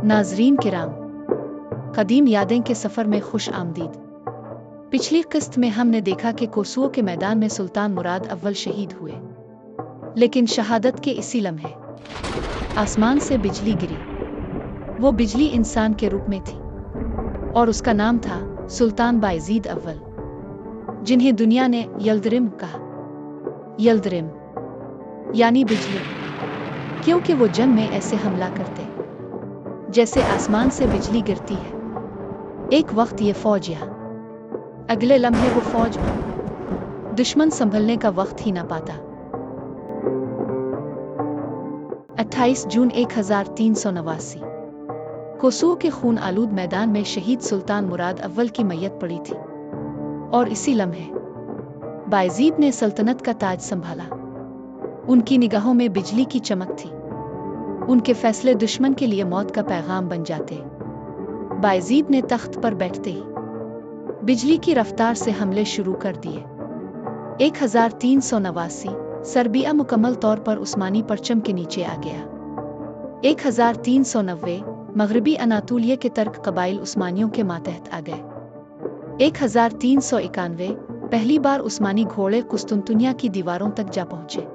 नाज़रीन किराम, कदीम यादें के सफ़र में खुश आमदीद। पिछली किस्त में हमने देखा कि कोसुओ के मैदान में सुल्तान मुराद अव्वल शहीद हुए, लेकिन शहादत के इसी लम्हे आसमान से बिजली गिरी। वो बिजली इंसान के रूप में थी और उसका नाम था सुल्तान बायज़ीद अव्वल, जिन्हें दुनिया ने यल्दरिम कहा। यल्दरिम यानी बिजली, क्योंकि वो जंग में ऐसे हमला करते जैसे आसमान से बिजली गिरती है। एक वक्त ये फौज यहाँ, अगले लम्हे वो फौज में, दुश्मन संभलने का वक्त ही ना पाता। 28 जून 1389 कोसुओ के खून आलूद मैदान में शहीद सुल्तान मुराद अव्वल की मैयत पड़ी थी, और इसी लम्हे बायज़ीद ने सल्तनत का ताज संभाला। उनकी निगाहों में बिजली की चमक थी, उनके फैसले दुश्मन के लिए मौत का पैगाम बन जाते। बायज़ीद ने तख्त पर बैठते ही बिजली की रफ्तार से हमले शुरू कर दिए। 1389 सर्बिया मुकम्मल तौर पर उस्मानी परचम के नीचे आ गया। 1390 मगरबी अनातोलिया के तर्क कबाइल उस्मानियों के मातहत आ गए। 1391 पहली बार उस्मानी घोड़े कुस्तुनतुनिया की दीवारों तक जा पहुंचे।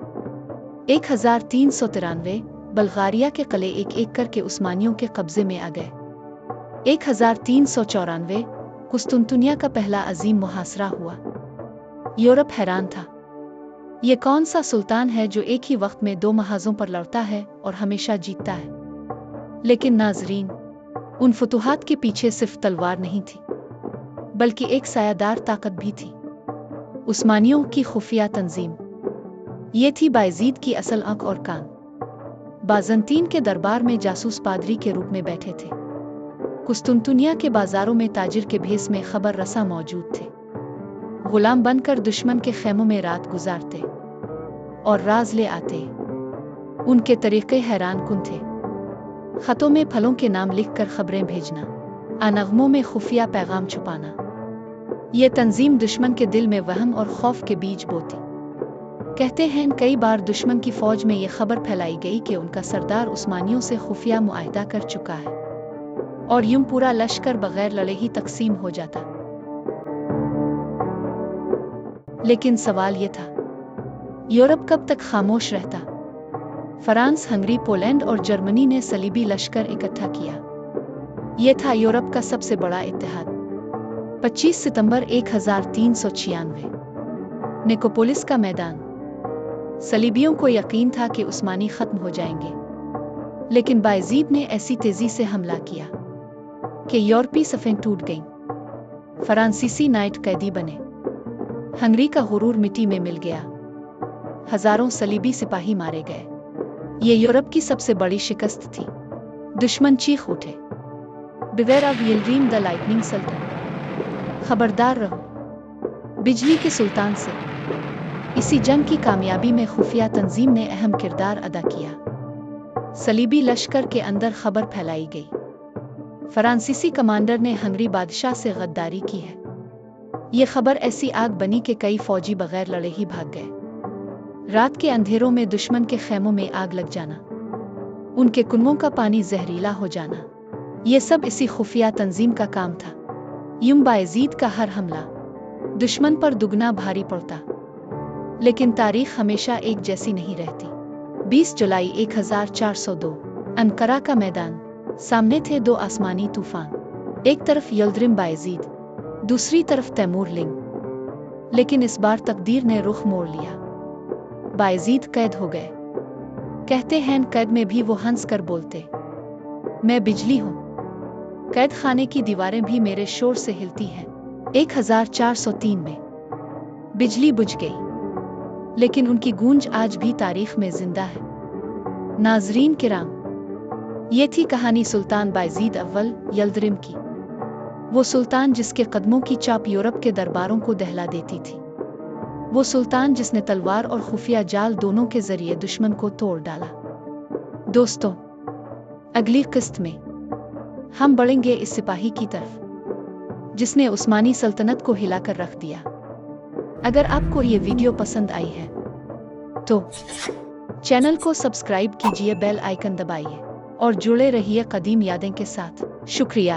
1393 बल्गारिया के किले एक एक करके उस्मानियों के कब्जे में आ गए। 1394 कुस्तुनतुनिया का पहला अजीम मुहासरा हुआ। यूरोप हैरान था, ये कौन सा सुल्तान है जो एक ही वक्त में 2 महाजों पर लड़ता है और हमेशा जीतता है। लेकिन नाजरीन, उन फतूहात के पीछे सिर्फ तलवार नहीं थी, बल्कि एक सायादार ताकत भी थी, उस्मानियों की खुफिया तंजीम। ये थी बायज़ीद की असल आंख और कान। बाज़ंतीन के दरबार में जासूस पादरी के रूप में बैठे थे। कुस्तुनतुनिया के बाजारों में ताजिर के भेस में खबर रसा मौजूद थे। गुलाम बनकर दुश्मन के खेमों में रात गुजारते और राज ले आते। उनके तरीक़े हैरान कुन थे। खतों में फलों के नाम लिखकर खबरें भेजना, अनगमों में खुफिया पैगाम छुपाना। ये तंजीम दुश्मन के दिल में वहम और खौफ के बीज बोती। कहते हैं कई बार दुश्मन की फौज में ये खबर फैलाई गई कि उनका सरदार उस्मानियों से खुफिया मुआहिदा कर चुका है, और यूं पूरा लश्कर बगैर लड़े ही तकसीम हो जाता। लेकिन सवाल ये था, यूरोप कब तक खामोश रहता? फ्रांस, हंगरी, पोलैंड और जर्मनी ने सलीबी लश्कर इकट्ठा किया। यह था यूरोप का सबसे बड़ा इत्तेहाद। 25 सितंबर 1396 निकोपोलिस का मैदान। सलीबियों को यकीन था कि उस्मानी खत्म हो जाएंगे, लेकिन बायज़ीद ने ऐसी तेजी से हमला किया कि यूरोपी सफ़ें टूट गईं। फ्रांसीसी नाइट कैदी बने, हंगरी का गुरूर मिट्टी में मिल गया, हजारों सलीबी सिपाही मारे गए। ये यूरोप की सबसे बड़ी शिकस्त थी। दुश्मन चीख उठे, बिवेयर ऑफ यिल्ड्रिम द लाइटनिंग सल्तन, खबरदार रहो बिजली के सुल्तान से। इसी जंग की कामयाबी में खुफिया तंजीम ने अहम किरदार अदा किया। सलीबी लश्कर के अंदर खबर फैलाई गई, फ्रांसीसी कमांडर ने हंगरी बादशाह से गद्दारी की है। ये खबर ऐसी आग बनी कि कई फौजी बगैर लड़े ही भाग गए। रात के अंधेरों में दुश्मन के खेमों में आग लग जाना, उनके कुनों का पानी जहरीला हो जाना, ये सब इसी खुफिया तंजीम का काम था। यूं बायज़ीद का हर हमला दुश्मन पर दुगना भारी पड़ता। लेकिन तारीख हमेशा एक जैसी नहीं रहती। 20 जुलाई 1402 अनकरा का मैदान। सामने थे 2 आसमानी तूफान, एक तरफ यल्दरिम बायज़ीद, दूसरी तरफ तैमूर लिंग। लेकिन इस बार तकदीर ने रुख मोड़ लिया। बायज़ीद कैद हो गए। कहते हैं कैद में भी वो हंस कर बोलते, मैं बिजली हूँ। कैद खाने की दीवारें भी मेरे शोर से हिलती हैं। 1403 में बिजली बुझ गई, लेकिन उनकी गूंज आज भी तारीख में जिंदा है। नाजरीन किराम, ये थी कहानी सुल्तान बायज़ीद अव्वल यल्दरिम की। वो सुल्तान जिसके कदमों की चाप यूरोप के दरबारों को दहला देती थी। वो सुल्तान जिसने तलवार और खुफिया जाल दोनों के जरिए दुश्मन को तोड़ डाला। दोस्तों, अगली किस्त में हम बढ़ेंगे इस सिपाही की तरफ जिसने उस्मानी सल्तनत को हिलाकर रख दिया। अगर आपको ये वीडियो पसंद आई है तो चैनल को सब्सक्राइब कीजिए, बेल आइकन दबाइए اور جڑے رہیے قدیم یادیں کے ساتھ۔ شکریہ۔